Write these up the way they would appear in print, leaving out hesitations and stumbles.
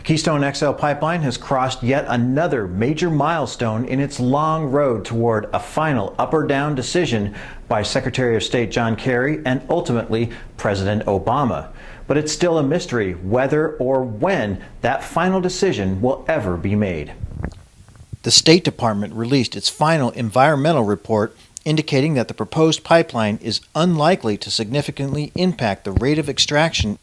Keystone XL pipeline has crossed yet another major milestone in its long road toward a final up or down decision by Secretary of State John Kerry and ultimately President Obama. But it's still a mystery whether or when that final decision will ever be made. The State Department released its final environmental report indicating that the proposed pipeline is unlikely to significantly impact the rate of extraction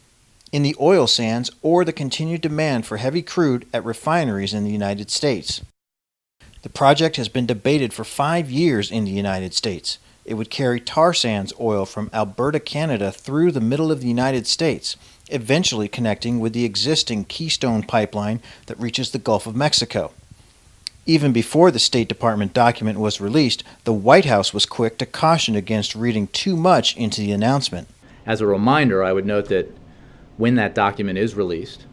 in the oil sands or the continued demand for heavy crude at refineries in the United States. The project has been debated for 5 years in the United States. It would carry tar sands oil from Alberta, Canada through the middle of the United States, eventually connecting with the existing Keystone pipeline that reaches the Gulf of Mexico. Even before the State Department document was released, the White House was quick to caution against reading too much into the announcement. As a reminder, I would note that when that document is released,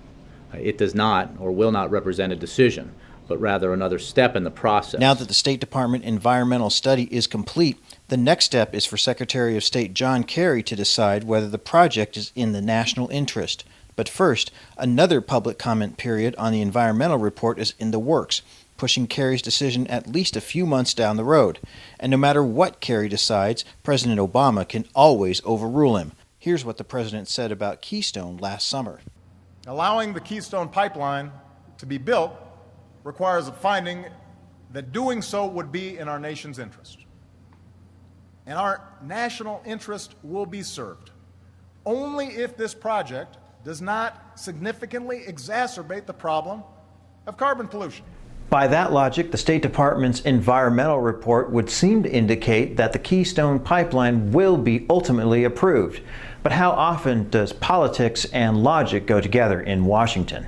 it does not or will not represent a decision, but rather another step in the process. Now that the State Department environmental study is complete, the next step is for Secretary of State John Kerry to decide whether the project is in the national interest. But first, another public comment period on the environmental report is in the works, pushing Kerry's decision at least a few months down the road. And no matter what Kerry decides, President Obama can always overrule him. Here's what the president said about Keystone last summer. Allowing the Keystone pipeline to be built requires a finding that doing so would be in our nation's interest. And our national interest will be served only if this project does not significantly exacerbate the problem of carbon pollution. By that logic, the State Department's environmental report would seem to indicate that the Keystone pipeline will be ultimately approved. But how often does politics and logic go together in Washington?